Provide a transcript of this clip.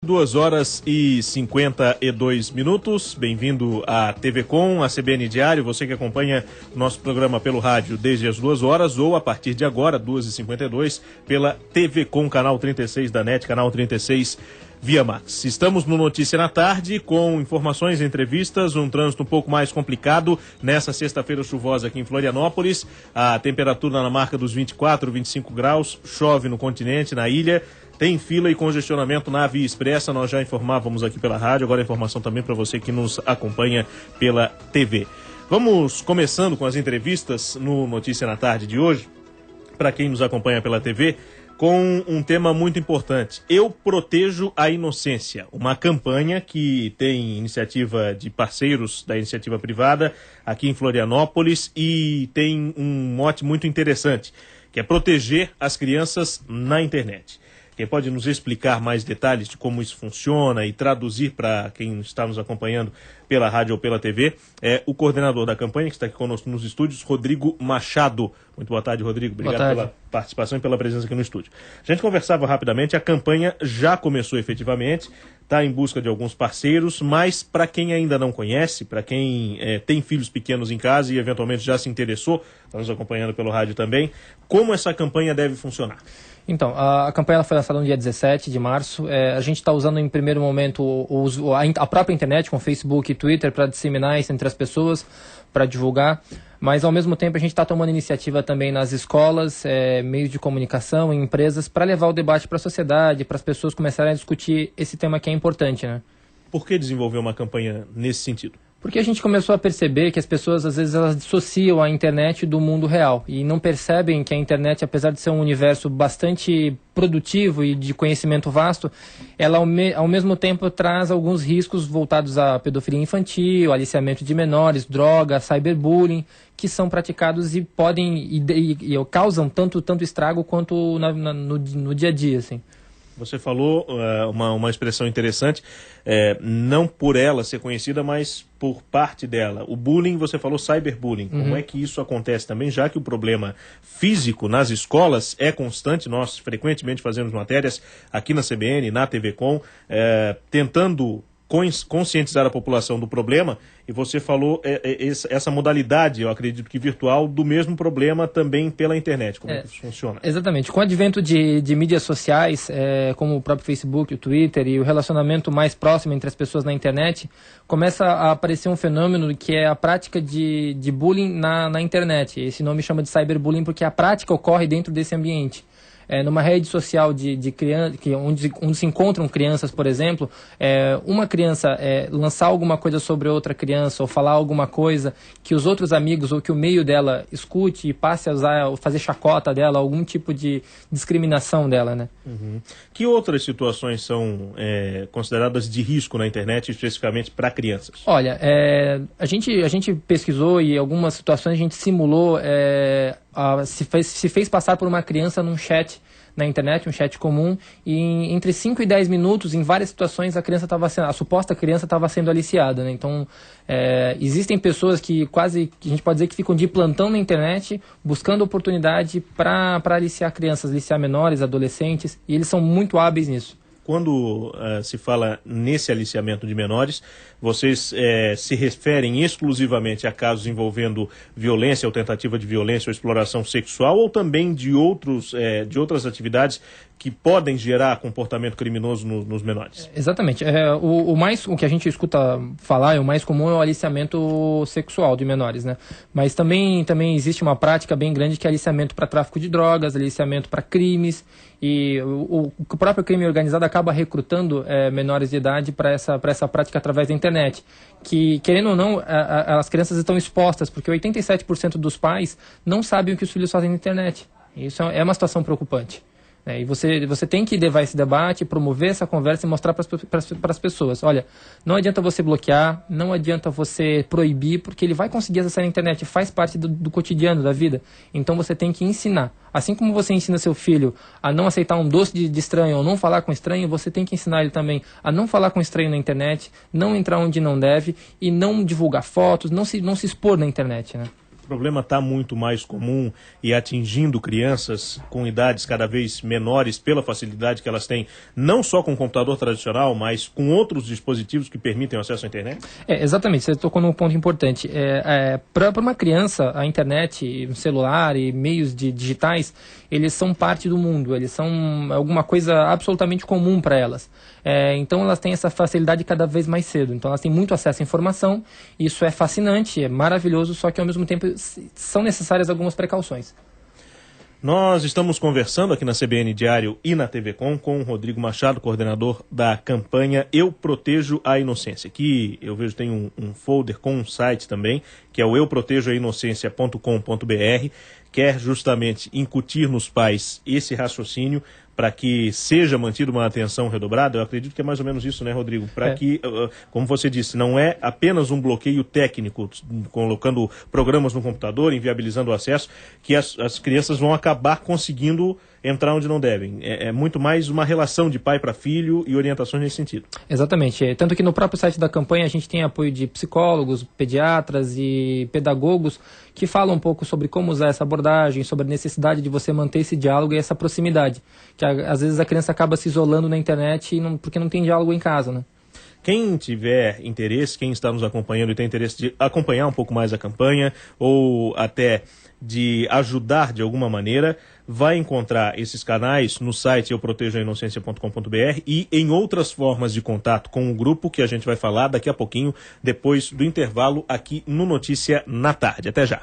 2h52. Bem-vindo à TV Com, a CBN Diário. Você que acompanha nosso programa pelo rádio desde as 2h ou a partir de agora, 2h52, pela TV Com, canal 36 da NET, canal 36 via Max. Estamos no Notícia na Tarde com informações, entrevistas, um trânsito um pouco mais complicado nessa sexta-feira chuvosa aqui em Florianópolis. A temperatura na marca dos 24, 25 graus, chove no continente, na ilha. Tem fila e congestionamento na Via Expressa, nós já informávamos aqui pela rádio, agora a informação também para você que nos acompanha pela TV. Vamos começando com as entrevistas no Notícia na Tarde de hoje, para quem nos acompanha pela TV, com um tema muito importante. Eu protejo a inocência, uma campanha que tem iniciativa de parceiros da iniciativa privada aqui em Florianópolis e tem um mote muito interessante, que é proteger as crianças na internet. Quem pode nos explicar mais detalhes de como isso funciona e traduzir para quem está nos acompanhando pela rádio ou pela TV é o coordenador da campanha, que está aqui conosco nos estúdios, Rodrigo Machado. Muito boa tarde, Rodrigo. Obrigado pela participação e pela presença aqui no estúdio. A gente conversava rapidamente, a campanha já começou efetivamente, está em busca de alguns parceiros, mas para quem ainda não conhece, para quem tem filhos pequenos em casa e eventualmente já se interessou, está nos acompanhando pelo rádio também, como essa campanha deve funcionar? Então, a campanha foi lançada no dia 17 de março. A gente está usando em primeiro momento a própria internet, com Facebook e Twitter, para disseminar isso entre as pessoas, para divulgar. Mas, ao mesmo tempo, a gente está tomando iniciativa também nas escolas, meios de comunicação e empresas, para levar o debate para a sociedade, para as pessoas começarem a discutir esse tema que é importante, né? Por que desenvolver uma campanha nesse sentido? Porque a gente começou a perceber que as pessoas, às vezes, elas dissociam a internet do mundo real e não percebem que a internet, apesar de ser um universo bastante produtivo e de conhecimento vasto, ela, ao mesmo tempo, traz alguns riscos voltados à pedofilia infantil, aliciamento de menores, droga, cyberbullying, que são praticados e podem e causam tanto estrago quanto no dia a dia, assim. Você falou uma expressão interessante, não por ela ser conhecida, mas por parte dela. O bullying, você falou cyberbullying. Como é que isso acontece também, já que o problema físico nas escolas é constante? Nós frequentemente fazemos matérias aqui na CBN, na TV Com, tentando conscientizar a população do problema, e você falou essa modalidade, eu acredito que virtual, do mesmo problema também pela internet. Como é que isso funciona? Exatamente. Com o advento de mídias sociais, como o próprio Facebook, o Twitter e o relacionamento mais próximo entre as pessoas na internet, começa a aparecer um fenômeno que é a prática de bullying na internet. Esse nome chama de cyberbullying porque a prática ocorre dentro desse ambiente. Numa rede social de criança, onde se encontram crianças, por exemplo, uma criança lançar alguma coisa sobre outra criança ou falar alguma coisa que os outros amigos ou que o meio dela escute e passe a usar ou fazer chacota dela, algum tipo de discriminação dela, né? Uhum. Que outras situações são consideradas de risco na internet, especificamente para crianças? Olha, a gente pesquisou e algumas situações a gente simulou, se fez passar por uma criança num chat na internet, um chat comum, e entre 5 e 10 minutos, em várias situações, a suposta criança estava sendo aliciada, né? Então, existem pessoas que a gente pode dizer que ficam de plantão na internet, buscando oportunidade para aliciar crianças, aliciar menores, adolescentes, e eles são muito hábeis nisso. Quando se fala nesse aliciamento de menores, vocês se referem exclusivamente a casos envolvendo violência ou tentativa de violência ou exploração sexual, ou também de outras atividades que podem gerar comportamento criminoso nos menores? Exatamente. O que a gente escuta falar, o mais comum é o aliciamento sexual de menores, né? Mas também existe uma prática bem grande que é aliciamento para tráfico de drogas, aliciamento para crimes, e o próprio crime organizado acaba recrutando menores de idade para essa prática através da internet, que, querendo ou não, as crianças estão expostas, porque 87% dos pais não sabem o que os filhos fazem na internet. Isso é uma situação preocupante. E você tem que levar esse debate, promover essa conversa e mostrar para as pessoas. Olha, não adianta você bloquear, não adianta você proibir, porque ele vai conseguir acessar a internet, faz parte do cotidiano, da vida. Então você tem que ensinar. Assim como você ensina seu filho a não aceitar um doce de estranho ou não falar com estranho, você tem que ensinar ele também a não falar com estranho na internet, não entrar onde não deve e não divulgar fotos, não se expor na internet, né? O problema está muito mais comum e atingindo crianças com idades cada vez menores pela facilidade que elas têm, não só com o computador tradicional, mas com outros dispositivos que permitem o acesso à internet? Exatamente, você tocou num ponto importante. Para uma criança, a internet, o celular e meios digitais, eles são parte do mundo, eles são alguma coisa absolutamente comum para elas. Então elas têm essa facilidade cada vez mais cedo. Então elas têm muito acesso à informação, isso é fascinante, é maravilhoso, só que ao mesmo tempo são necessárias algumas precauções. Nós estamos conversando aqui na CBN Diário e na TV Com o Rodrigo Machado, coordenador da campanha Eu Protejo a Inocência. Aqui eu vejo tem um folder com um site também, que é o euprotejoainocencia.com.br, quer justamente incutir nos pais esse raciocínio para que seja mantida uma atenção redobrada. Eu acredito que é mais ou menos isso, né, Rodrigo? Para que, como você disse, não é apenas um bloqueio técnico, colocando programas no computador, inviabilizando o acesso, que as crianças vão acabar conseguindo entrar onde não devem. É muito mais uma relação de pai para filho e orientações nesse sentido. Exatamente. Tanto que no próprio site da campanha a gente tem apoio de psicólogos, pediatras e pedagogos que falam um pouco sobre como usar essa abordagem, sobre a necessidade de você manter esse diálogo e essa proximidade. Que às vezes a criança acaba se isolando na internet porque não tem diálogo em casa, né? Quem tiver interesse, quem está nos acompanhando e tem interesse de acompanhar um pouco mais a campanha ou até de ajudar de alguma maneira, vai encontrar esses canais no site euprotejoainocencia.com.br e em outras formas de contato com o grupo que a gente vai falar daqui a pouquinho, depois do intervalo aqui no Notícia na Tarde. Até já.